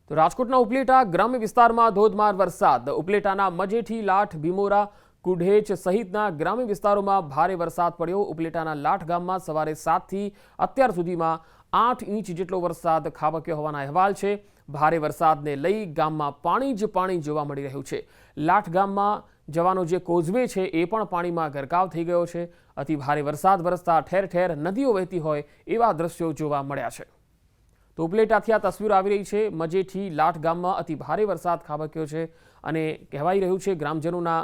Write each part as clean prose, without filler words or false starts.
તો રાજકોટના ઉપલેટા ગ્રામ્ય વિસ્તારમાં ધોધમાર વરસાદ. ઉપલેટાના મજેઠી, લાઠ, ભીમોરા, કુઢેચ સહિતના ગ્રામ્ય વિસ્તારોમાં ભારે વરસાદ પડ્યો. ઉપલેટાના લાઠ ગામમાં સવારે 7 થી અત્યાર સુધીમાં 8 ઇંચ જેટલો વરસાદ ખાબક્યો હોવાના અહેવાલ છે. ભારે વરસાદને લઈ ગામમાં પાણી જ પાણી જોવા મળી રહ્યું છે. લાઠ ગામમાં જવાનો જે કોઝવે છે એ પણ પાણીમાં ગરકાવ થઈ ગયો છે. અતિ ભારે વરસાદ વરસતા ઠેર ઠેર નદીઓ વહેતી હોય એવા દ્રશ્યો જોવા મળ્યા છે. તો ઉપલેટાથી આ તસવીરો આવી રહી છે. મજેઠી, લાઠ ગામમાં અતિ ભારે વરસાદ ખાબક્યો છે અને કહેવાઈ રહ્યું છે ગ્રામજનોના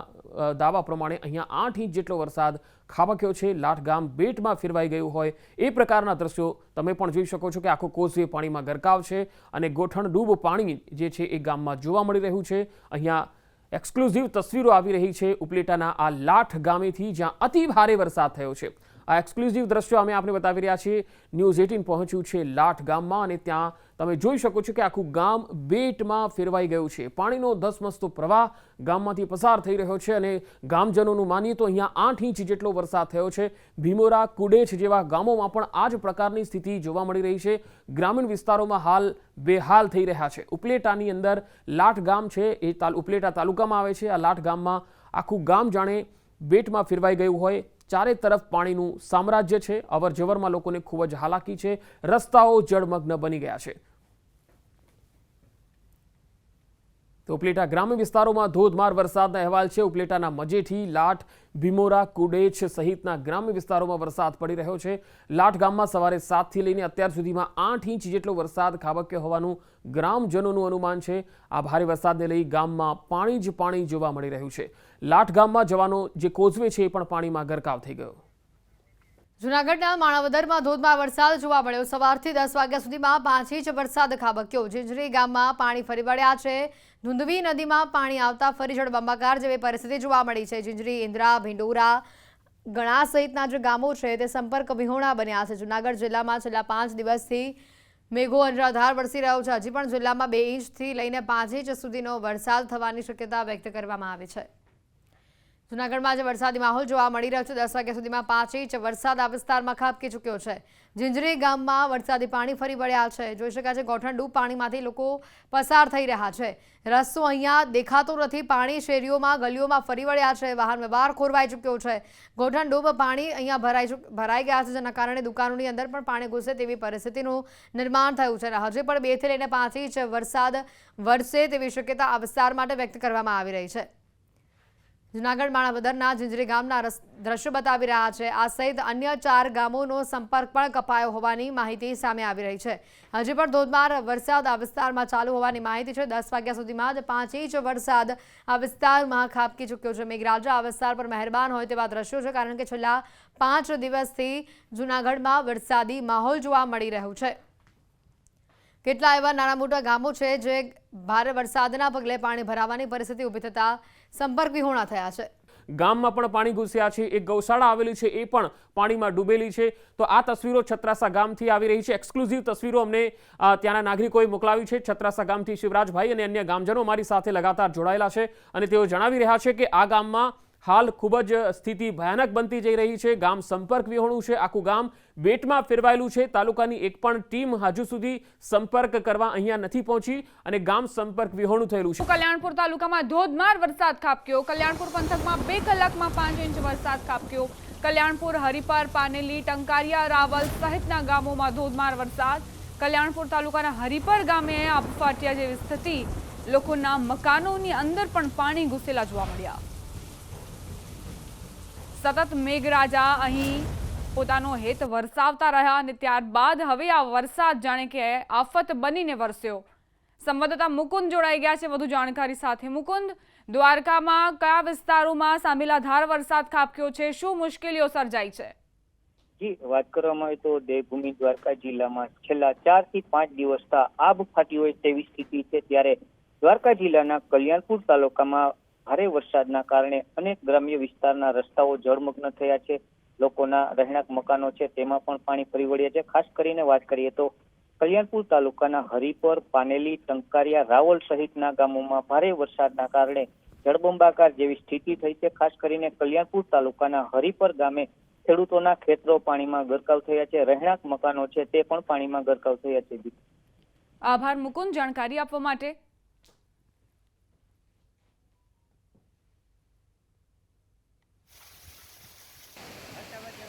દાવા પ્રમાણે અહીંયા 8 ઇંચ જેટલો વરસાદ ખાબક્યો છે. લાઠ ગામ બેટમાં ફેરવાઈ ગયું હોય એ પ્રકારના દ્રશ્યો તમે પણ જોઈ શકો છો કે આખો કોઝવે પાણીમાં ગરકાવ છે અને ગોઠણ ડૂબ પાણી જે છે એ ગામમાં જોવા મળી રહ્યું છે. અહીંયા એક્સક્લુઝિવ તસવીરો આવી રહી છે ઉપલેટાના આ લાઠ ગામેથી, જ્યાં અતિ ભારે વરસાદ થયો છે. આ એક્સક્લુઝિવ દ્રશ્યો અમે આપને બતાવી રહ્યા છીએ. ન્યૂઝ 18 પહોંચ્યું છે લાઠ ગામમાં અને ત્યાં તમે જોઈ શકો છો કે આખું ગામ બેટમાં ફેરવાઈ ગયું છે. પાણીનો ધસમસતો પ્રવાહ ગામમાંથી પસાર થઈ રહ્યો છે અને ગામજનોનું માનીએ તો અહીંયા 8 ઇંચ જેટલો વરસાદ થયો છે. ભીમોરા, કુડેચ જેવા ગામોમાં પણ આ જ પ્રકારની સ્થિતિ જોવા મળી રહી છે. ગ્રામીણ વિસ્તારોમાં હાલ બેહાલ થઈ રહ્યા છે. ઉપલેટાની અંદર લાઠ ગામ છે એ ઉપલેટા તાલુકામાં આવે છે. આ લાઠ ગામમાં આખું ગામ જાણે બેટમાં ફેરવાઈ ગયું હોય. ચારે તરફ પાણીનું સામ્રાજ્ય છે. અવર જવરમાં લોકોને ખૂબ જ હાલાકી છે. રસ્તાઓ જળમગ્ન બની ગયા છે. તો ઉપલેટા ગ્રામ્ય વિસ્તારોમાં ધોધમાર વરસાદના અહેવાલ છે. ઉપલેટાના મજેઠી, લાઠ, ભીમોરા, કુડેચ સહિતના ગ્રામ્ય વિસ્તારોમાં વરસાદ પડી રહ્યો છે. લાઠ ગામમાં સવારે 7 થી લઈને અત્યાર સુધીમાં 8 ઇંચ જેટલો વરસાદ ખાબક્યો હોવાનું ગ્રામજનોનું અનુમાન છે. આ ભારે વરસાદને લઈ ગામમાં પાણી જ પાણી જોવા મળી રહ્યું છે. લાઠ ગામમાં જવાનો જે કોઝવે છે એ પણ પાણીમાં ગરકાવ થઈ ગયો. જૂનાગઢના માણાવદરમાં ધોધમાર વરસાદ જોવા મળ્યો. સવારથી 10 વાગ્યા સુધીમાં 5 ઇંચ વરસાદ ખાબક્યો. ઝીંઝરી ગામમાં પાણી ફરી વળ્યા છે. ધુંધવી નદીમાં પાણી આવતા ફરી જળબંબાકાર જેવી પરિસ્થિતિ જોવા મળી છે. ઝીંઝરી, ઇન્દ્રા, ભીંડોરા, ગણા સહિતના જે ગામો છે તે સંપર્ક વિહોણા બન્યા છે. જૂનાગઢ જિલ્લામાં છેલ્લા 5 દિવસથી મેઘો અનરાધાર વરસી રહ્યો છે. હજી પણ જિલ્લામાં 2 ઇંચથી લઈને 5 ઇંચ સુધીનો વરસાદ થવાની શક્યતા વ્યક્ત કરવામાં આવી છે. જૂનાગઢમાં જે વરસાદી માહોલ જોવા મળી રહ્યો છે. 10 વાગ્યા સુધીમાં 5 ઇંચ વરસાદ આ વિસ્તારમાં ખાબકી ચૂક્યો છે. ઝીંઝરી ગામમાં વરસાદી પાણી ફરી વળ્યા છે. જોઈ શકાય છે ગોઠણ ડૂબ પાણીમાંથી લોકો પસાર થઈ રહ્યા છે. રસ્તો અહીંયા દેખાતો નથી. પાણી શેરીઓમાં, ગલીઓમાં ફરી વળ્યા છે. વાહન વ્યવહાર ખોરવાઈ ચૂક્યો છે. ગોઠણ ડૂબ પાણી અહીંયા ભરાઈ ગયા છે, જેના કારણે દુકાનોની અંદર પણ પાણી ઘૂસે તેવી પરિસ્થિતિનું નિર્માણ થયું છે. હજી પણ 2 થી લઈને 5 ઇંચ વરસાદ વરસે તેવી શક્યતા આ વિસ્તાર માટે વ્યક્ત કરવામાં આવી રહી છે. જૂનાગઢ માણાવદરના ઝીંઝરી ગામના દ્રશ્યો બતાવી રહ્યા છે. આ સહિત અન્ય 4 ગામોનો સંપર્ક પણ કપાયો હોવાની માહિતી સામે આવી રહી છે. હજી પણ ધોધમાર વરસાદ આ વિસ્તારમાં ચાલુ હોવાની માહિતી છે. 10 વાગ્યા સુધીમાં જ 5 ઇંચ વરસાદ આ વિસ્તારમાં ખાબકી ચૂક્યો છે. મેઘરાજા આ વિસ્તાર પર મહેરબાન હોય તેવા દ્રશ્યો છે, કારણ કે છેલ્લા 5 દિવસથી જૂનાગઢમાં વરસાદી માહોલ જોવા મળી રહ્યું છે. કેટલા એવા નાના મોટા ગામો છે જે ભારે વરસાદના પગલે પાણી ભરાવાની પરિસ્થિતિ ઊભી થતા સંપર્ક વિહોણા થયા છે. ગામમાં પણ પાણી ઘૂસ્યા છે. એક ગૌશાળા આવેલી છે એ પણ પાણીમાં ડૂબેલી છે. તો આ તસવીરો છત્રાસા ગામથી આવી રહી છે. એક્સક્લુઝિવ તસવીરો અમને ત્યાંના નાગરિકોએ મોકલાવી છે. છત્રાસા ગામથી શિવરાજભાઈ અને અન્ય ગામજનો મારી સાથે લગાતાર જોડાયેલા છે અને તેઓ જણાવી રહ્યા છે કે આ ગામમાં હાલ ખૂબ જ સ્થિતિ ભયાનક બનતી જઈ રહી છે. ગામ સંપર્ક વિહોણું છે. આખું ગામ બેટમાં ફેરવાયેલું છે. તાલુકાની એક પણ ટીમ હજુ સુધી સંપર્ક કરવા અહીંયા નથી પહોંચી અને ગામ સંપર્ક વિહોણું થયેલું છે. કલ્યાણપુર તાલુકામાં ધોધમાર વરસાદ ખાબક્યો. કલ્યાણપુર પંથકમાં 2 કલાકમાં 5 ઇંચ વરસાદ ખાબક્યો. કલ્યાણપુર, હરિપર, પાનેલી, ટંકારિયા, રાવલ સહિતના ગામોમાં ધોધમાર વરસાદ. કલ્યાણપુર તાલુકાના હરિપર ગામે આબ ફાટ્યા જેવી સ્થિતિ. લોકોના મકાનોની અંદર પણ પાણી ઘૂસેલા જોવા મળ્યા. સતત મેઘરાજા અહીં પોતાનો હેત વરસાવતા રહ્યા અને ત્યારબાદ હવે આ વરસાદ જાણે કે આફત બનીને વરસ્યો. સંવાદદાતા મુકુંદ જોડાઈ ગયા છે વધુ જાણકારી સાથે. મુકુંદ, દ્વારકામાં કયા વિસ્તારોમાં સામેલાધાર વરસાદ ખાબક્યો છે? શું મુશ્કેલીઓ સર્જાઈ છે? જી, વાત કરવામાં આવે તો દેવભૂમિ દ્વારકા જિલ્લામાં છેલ્લા 4 થી 5 દિવસથી આબ ફાટી હોય તેવી સ્થિતિ છે. ત્યારે દ્વારકા જિલ્લાના કલ્યાણપુર તાલુકામાં ભારે વરસાદના કારણે અનેક ગ્રામ્ય વિસ્તારના રસ્તાઓ જળમગ્ન થયા છે. લોકોના રહેણાંક મકાનો છે તેમાં પણ પાણી ફરી વળ્યા છે. ખાસ કરીને વાત કરીએ તો કલ્યાણપુર તાલુકાના હરિપર, પાનેલી, ટંકારિયા, રાવલ સહિતના ગામોમાં ભારે વરસાદના કારણે જળબંબાકાર જેવી સ્થિતિ થઈ છે. ખાસ કરીને કલ્યાણપુર તાલુકાના હરિપર ગામે ખેડૂતોના ખેતરો પાણીમાં ગરકાવ થયા છે. રહેણાંક મકાનો છે તે પણ પાણીમાં ગરકાવ થયા છે. આભાર મુકુંદ જાણકારી આપવા માટે.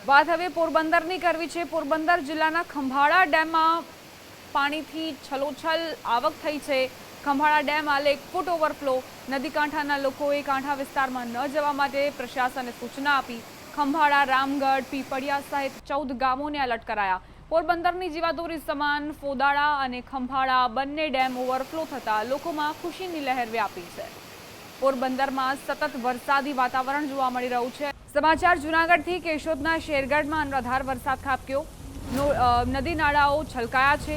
વાત હવે પોરબંદરની કરવી છે. પોરબંદર જિલ્લાના ખંભાળા ડેમમાં પાણીથી છલોછલ આવક થઈ છે. ખંભાળા ડેમ હાલ 1 ફૂટ ઓવરફ્લો. નદી કાંઠાના લોકોએ કાંઠા વિસ્તારમાં ન જવા માટે પ્રશાસને સૂચના આપી. ખંભાળા, રામગઢ, પીપળિયા સહિત 14 ગામોને એલર્ટ કરાયા. પોરબંદરની જીવાદોરી સમાન ફોદાળા અને ખંભાળા બંને ડેમ ઓવરફ્લો થતા લોકોમાં ખુશીની લહેર વ્યાપી છે. પોરબંદરમાં સતત વરસાદી વાતાવરણ જોવા મળી રહ્યું છે. સમાચાર જૂનાગઢથી. કેશોદના શેરગઢમાં અનરાધાર વરસાદ ખાબક્યો. નદી નાળાઓ છલકાયા છે.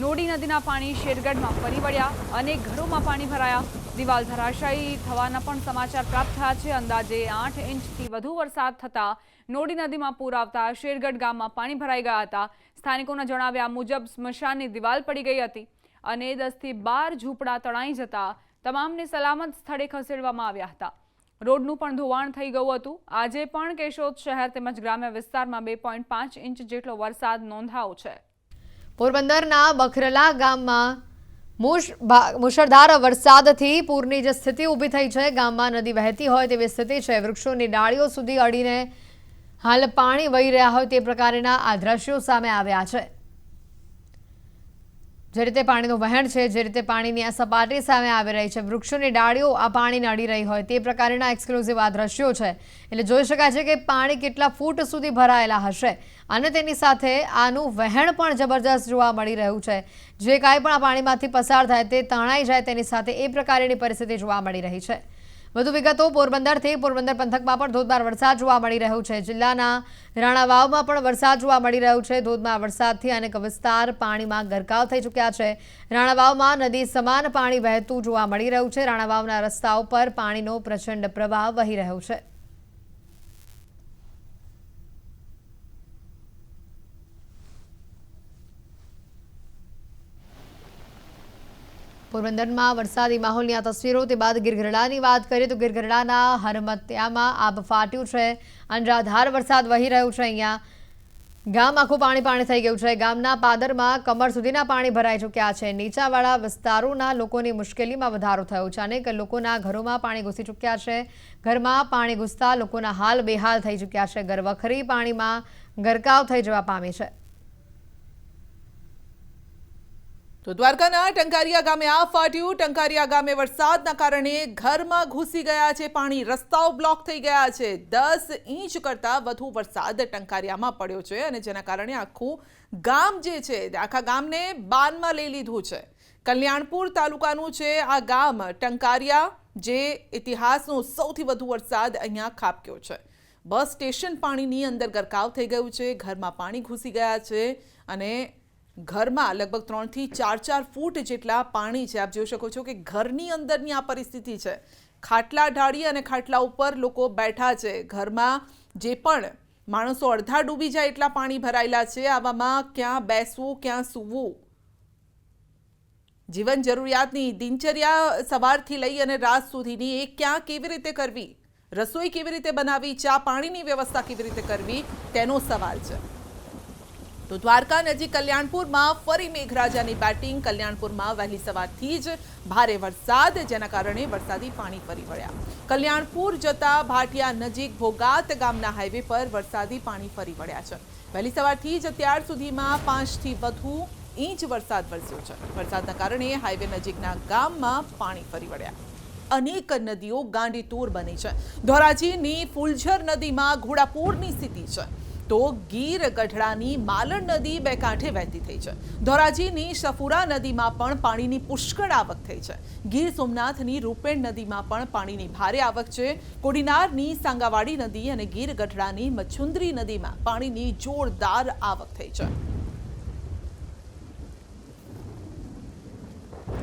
નોડી નદીના પાણી શેરગઢમાં ફરી વળ્યા. અનેક ઘરોમાં પાણી ભરાયા. દિવાલ ધરાશાયી થવાના પણ સમાચાર પ્રાપ્ત થયા છે. અંદાજે 8 ઇંચથી વધુ વરસાદ થતા નોડી નદીમાં પૂર આવતા શેરગઢ ગામમાં પાણી ભરાઈ ગયા હતા. સ્થાનિકોના જણાવ્યા મુજબ સ્મશાનની દિવાલ પડી ગઈ હતી અને 10 થી 12 ઝૂંપડા તણાઈ જતા તમામને સલામત સ્થળે ખસેડવામાં આવ્યા હતા. રોડનું પણ ધોવાણ થઈ ગયું હતું. આજે પણ કેશોદ શહેર તેમજ ગ્રામ્ય વિસ્તારમાં 2.5 ઇંચ જેટલો વરસાદ નોંધાયો છે. પોરબંદરના બખરલા ગામમાં મુશળધાર વરસાદથી પૂરની જે સ્થિતિ ઊભી થઈ છે, ગામમાં નદી વહેતી હોય તેવી સ્થિતિ છે. વૃક્ષોની ડાળીઓ સુધી અડીને હાલ પાણી વહી રહ્યા હોય તે પ્રકારના આ દ્રશ્યો સામે આવ્યા છે. જે રીતે પાણીનું વહેણ છે, જે રીતે પાણીની આ સપાટી સામે આવી રહી છે, વૃક્ષોની ડાળીઓ આ પાણીને અડી રહી હોય તે પ્રકારના એક્સક્લુઝિવ આ દ્રશ્યો છે. એટલે જોઈ શકાય છે કે પાણી કેટલા ફૂટ સુધી ભરાયેલા હશે અને તેની સાથે આનું વહેણ પણ જબરજસ્ત જોવા મળી રહ્યું છે. જે કાંઈ પણ આ પાણીમાંથી પસાર થાય તે તણાઈ જાય તેની સાથે એ પ્રકારની પરિસ્થિતિ જોવા મળી રહી છે. વધુ વિગતો પોરબંદરથી. પોરબંદર પંથકમાં પણ ધોધમાર વરસાદ જોવા મળી રહ્યો છે. જિલ્લાના રાણાવાવમાં પણ વરસાદ જોવા મળી રહ્યો છે. ધોધમાર વરસાદથી અનેક વિસ્તાર પાણીમાં ગરકાવ થઈ ચૂક્યા છે. રાણાવાવમાં નદી સમાન પાણી વહેતું જોવા મળી રહ્યું છે. રાણાવાવના રસ્તાઓ પર પાણીનો પ્રચંડ પ્રવાહ વહી રહ્યો છે. પોરબંદરમાં વરસાદી માહોલની આ તસવીરો. તે બાદ ગીરગઢડાની વાત કરીએ તો ગીરગઢડાના હરમતિયામાં આબ ફાટ્યું છે. અનરાધાર વરસાદ વહી રહ્યો છે. અહીંયા ગામ આખું પાણી થઈ ગયું છે. ગામના પાદરમાં કમર સુધીના પાણી ભરાઈ ચૂક્યા છે. નીચાવાળા વિસ્તારોના લોકોની મુશ્કેલીમાં વધારો થયો છે. અનેક લોકોના ઘરોમાં પાણી ઘૂસી ચૂક્યા છે. ઘરમાં પાણી ઘૂસતા લોકોના હાલ બેહાલ થઈ ચૂક્યા છે. ઘરવખરી પાણીમાં ગરકાવ થઈ જવા પામી છે. તો દ્વારકાના ટંકારિયા ગામે આ ફાટ્યું. ટંકારિયા ગામે વરસાદના કારણે ઘરમાં ઘૂસી ગયા છે પાણી. રસ્તાઓ બ્લોક થઈ ગયા છે. 10 ઇંચ કરતાં વધુ વરસાદ ટંકારિયામાં પડ્યો છે અને જેના કારણે આખું ગામ જે છે આખા ગામને બાનમાં લઈ લીધું છે. કલ્યાણપુર તાલુકાનું છે આ ગામ ટંકારિયા, જે ઇતિહાસનો સૌથી વધુ વરસાદ અહીંયા ખાબક્યો છે. બસ સ્ટેશન પાણીની અંદર ગરકાવ થઈ ગયું છે. ઘરમાં પાણી ઘૂસી ગયા છે અને ઘરમાં લગભગ 3 થી 4 ફૂટ જેટલા પાણી છે. આપ જોઈ શકો છો કે ઘરની અંદરની આ પરિસ્થિતિ છે. ખાટલા ઢાળી અને ખાટલા ઉપર લોકો બેઠા છે. ઘરમાં જે પણ માણસો અડધા ડૂબી જાય એટલા પાણી ભરાયેલા છે. આવામાં ક્યાં બેસવું, ક્યાં સૂવું, જીવન જરૂરિયાતની દિનચર્યા સવારથી લઈ અને રાત સુધીની એ ક્યાં કેવી રીતે કરવી, રસોઈ કેવી રીતે બનાવવી, ચા પાણીની વ્યવસ્થા કેવી રીતે કરવી, તેનો સવાલ છે. તો દ્વારકા નજીક કલ્યાણપુરમાં ફરી મેઘરાજાની બેટિંગ. કલ્યાણપુરમાં વહેલી સવારથી જ ભારે વરસાદ, જેના કારણે વરસાદી પાણી ફરી વળ્યા. કલ્યાણપુર જતા ભાટિયા નજીક ભોગાત ગામના હાઈવે પર વરસાદી પાણી ફરી વળ્યા છે. વહેલી સવારથી જ અત્યાર સુધીમાં 5 થી વધુ ઇંચ વરસાદ વરસ્યો છે. વરસાદના કારણે હાઈવે નજીકના ગામમાં પાણી ફરી વળ્યા. અનેક નદીઓ ગાંડીતૂર બની છે. ધોરાજીની ફૂલઝર નદીમાં ઘોડાપૂરની સ્થિતિ છે. તો ગીર ગઢડાની માલણ નદી બે કાંઠે વહેતી થઈ છે. ધોરાજીની સફુરા નદીમાં પણ પાણીની પુષ્કળ આવક થઈ છે. ગીર સોમનાથની રૂપેણ નદીમાં પણ પાણીની ભારે આવક છે. કોડીનારની સાંગાવાડી નદી અને ગીર ગઢડાની મચ્છુંદરી નદીમાં પાણીની જોરદાર આવક થઈ છે.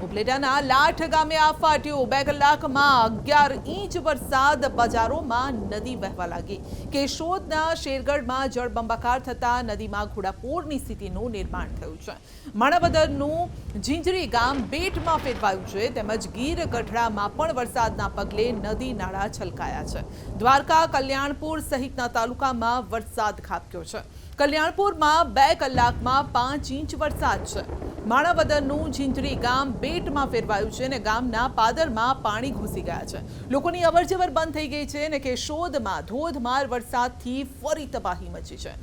ઉપલેટાના લાઠ ગામે આ ફાટ્યું. 2 કલાકમાં 11 ઇંચ વરસાદ. બજારોમાં નદી વહેવા લાગી. કેશોદના શેરગઢમાં જળબંબાકાર થતા નદીમાં ઘોડાપૂરની સ્થિતિનું નિર્માણ થયું છે. માણાવદરનું ઝીંઝરી ગામ બેટમાં ફેરવાયું છે. તેમજ ગીર ગઢડામાં પણ વરસાદના પગલે નદી નાળા છલકાયા છે. દ્વારકા, કલ્યાણપુર સહિતના તાલુકામાં વરસાદ ખાબક્યો છે. કલ્યાણપુરમાં 2 કલાકમાં 5 ઇંચ વરસાદ છે. માણાવદરનું ઝીંઝરી ગામ બેટમાં ફેરવાયું છે અને ગામના પાદરમાં પાણી ઘૂસી ગયા છે. લોકોની અવરજવર બંધ થઈ ગઈ છે અને કેશોદમાં ધોધમાર વરસાદથી ફરી તબાહી મચી છે.